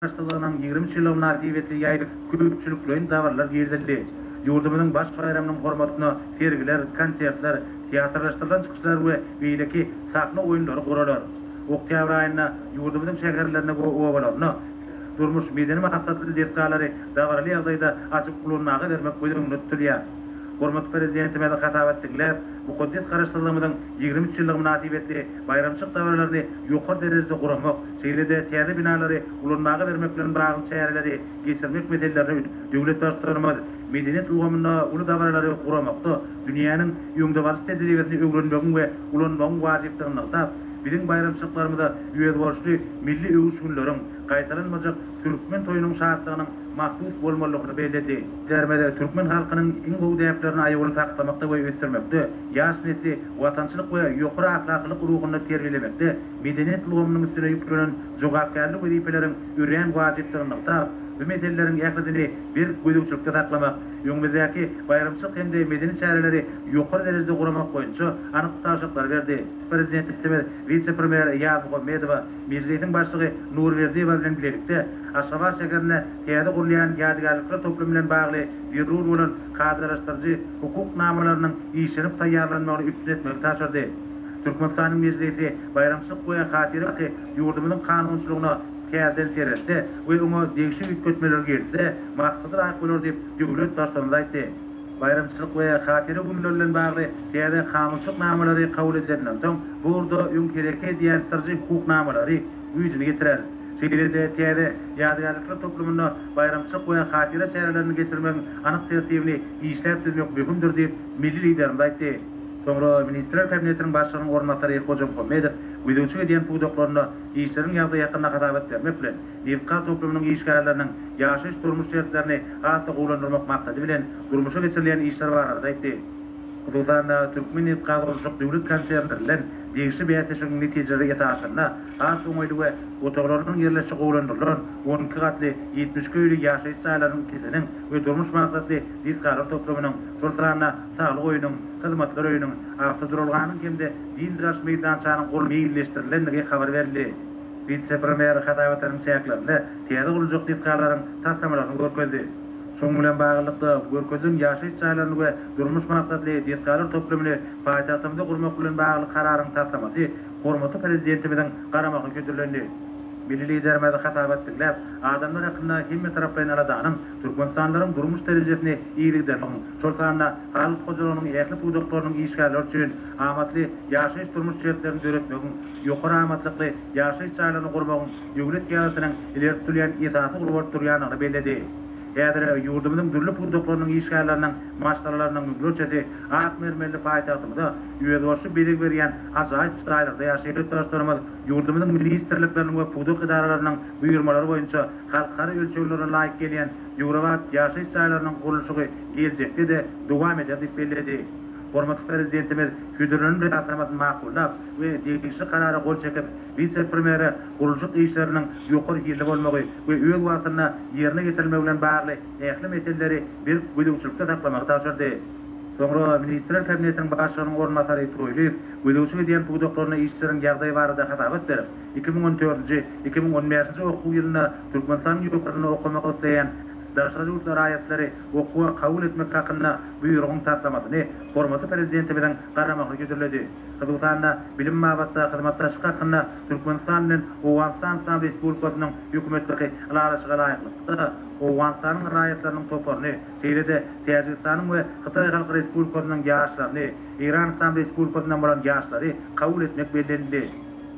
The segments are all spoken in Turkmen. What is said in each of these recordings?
Başçılığının 20 yılın aktiveti yayılıp köpçülüklerin davarlar girdildi. Yurdumuzun baş bayramının hormatına sergiler, konsertler, tiyatrlaştırılan çıkışlar ve beyleki sahne oyunları kurulur. Oktyabr ayında yurdumuzun şehirlerine ovalarına durmuş medeni maksatlı deskaları davarlı yağdayda açıp kullanmağı vermek koyduğunu tutuluyor. Hormatly prezidentime de hatap etdiler. Bu koddet garaşdyrylmyň 23 ýyllyk münasibetli bayramçyk dawarlaryny ýokary derejede guramak, şeýlede täze binalary ulanmagy vermek bilen bagly şäherleri geçirmek meselelerini döwlet başlarymyz medeniýet ulgamyna uly dawarlary guramakda dünýäniň ýöňde barys tejribesini öwrenmegi we ulanmagy wajypdygyny aýdap, biziň bayramçyklarymyzda ýöne borçly milli öwüş günleriň gaýtaranmajak Türkmen toýunyň şahatlygynyň mahsus bolmalygyny belirdi. Dermede Türkmen halkynyň iň gowy däplerini aýagyny saklamakda we ösdürmekde, ýaş nesli watançylyk we ýokary ahlaklyk ruhyny terbiýelemekde, medeniýet ulgamynyň üstüne ýüklenen jogapkärlik wezipeleriň ürän wajypdygyny aýdap, bu meselelerin ýakdyny bir goýdukçylykda saklamak, ýöňümizdeäki bayramçyk hemde medeni çäreleri ýokary derejede guramak boýunça anyk taşaklar berdi. Prezidentimiz vice-premier Ýazyp Ahmedowa, meclisiň başlygy Nurberdiýew bilen birlikde Aşgabat şäherine täze gurulýan ýadygärlikler toplamy bilen bagly bir rul bolan kadralaşdyrjy hukuk namalarynyň işlenip taýýarlanmagyny üstün etmek taşyrdy. Türkmenistanyň meclisi bayramçyk we hatira ýurdumyzyň kanunçylygyna täzeden seretdi we onu degişik üýtgetmeler gelse, maksady raýat bolar diýip döwlet başçylygy aýtdy. Bayramçylyk we hatira günleri bilen bagly täze kanunçylyk namalary kabul edilenden soň burada ýön kereke diýen tarjy hukuk namalary güýjüne getirer. Şeýlede täze ýadygärlikler toplamyna bayramçylyk we hatira çärelerini geçirmegiň anyk tertibini işläp düzmek mümkindir diýip milli liderimiz aýtdy. Soňra Ministrler Kabinetiniň başlygynyň ornatary Hojam Homedow güýdüňçe diýen puwdaklaryna işleriň ýagdy ýakynda hatap etmek bilen Nefqa toplamynyň işgärleriniň ýaşaş durmuş şertlerini hatda gowlandyrmak maksady bilen durmuşa geçirilen işler barada aýtdy. Budan Türkmen Nefqa döwlet konsernleri bilen degişli beýatlaşyň netijeleri esasynda hat oňaýly we otoglarynyň ýerleşigi gowlandyrylan 12 gatly 70 köýlü ýaşaýyş saýlarynyň kesiniň we durmuş maksatly diýskalar toplamynyň şolsaryna saglyk oýunyň, hyzmatlar oýunyň, awtodurulganyň hemde dindraş meýdançanyň gol meýilleşdirilendigi habar berildi. Vice-premier hadawatynyň çäklerinde täze guruljak diýskalaryň taslamalaryny görkezdi. Şoň bilen baglykda görkezden ýaşaýyş saýlaryny we durmuş maksatly diýskalar toplamyny paýtagtymyzda gurmak bilen bagly kararyň taslamasy hormatly prezidentimizden garamagy götürilendi. Milli liderimiz hatap etdiler. Adamlar hakkında hemme taraplarına aladanyň Türkmenistanlaryň durmuş derejesini iýiligden, şolsanda halyk hojalygynyň ýakly puwdaklarynyň işgärler üçin amatly ýaşaýyş durmuş şertlerini döretmegiň, ýokary amatlykly ýaşaýyş saýlaryny gurmagyň döwlet ýaratynyň ileri sürýän ýetasy gurup durýanyny bellädi. Häzir ýurdumyzyň dürli puwdaklarynyň işgärleriniň maşgalarynyň ölçesi akmermeli paýtagtymyzda ýöne birig berýän ajaýyp şaýlarda ýaşaýan dostlarymyz ýurdumyzyň ministrlikleriniň we puwdak idaralarynyň buýurmalary boýunça halkara ölçeglere laýyk gelýän ýurowat ýaşaýyş saýlarynyň gurulşy geljekde de dowam eder diýip bellädi. Hormatly prezidentimiz Hüdürlüğünün redasyonyny makullap we degişli karary gol çekip vice-premier gurulşyk işleriniň ýokary ýerli bolmagy we öýe wagtyna ýerine getirilmegi bilen bagly ähli meselleri bir güýdükçülükde saklamagy taşyrdy. Soňra Ministrler Kabinetiniň başlygynyň ornatary Troýliw güýdükçe diýen puwdaklaryna işleriň ýagdaýy barada hatap etdi. 2014-2015 okuw ýylyna Türkmenistan ýurtlaryna okumak isleýän Daşary ýurtlar aýatlary okuwa kabul etmek hakynda buýrugyň taslamasyny hormatly prezidentimizden garamagy götürildi. Kyrgyzstanda bilim mabatda hyzmatdaşlyk hakynda Türkmenistan bilen Owganistan Respublikasynyň hökümetligi alaşyga laýyklykda Owganistanyň raýatlarynyň toparyny, şeýlede Täjikistanyň we Hytaý Halk Respublikasynyň ýaşlaryny, Iranistan Respublikasynyň bolan ýaşlary kabul etmek bellendi.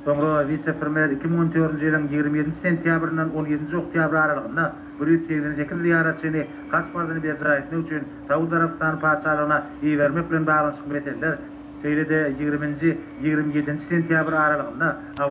Soňra vice-premier 2014-nji ýylyň 27 sentýabryndan 17 oktyabr aralygynda 188 ziyaretçini Kaçbardyny berjaýetmek üçin Saudi Arabistan paçalygyna iýermek bilen baglanşyk meseleler şeýlede 20-27 sentýabr aralygynda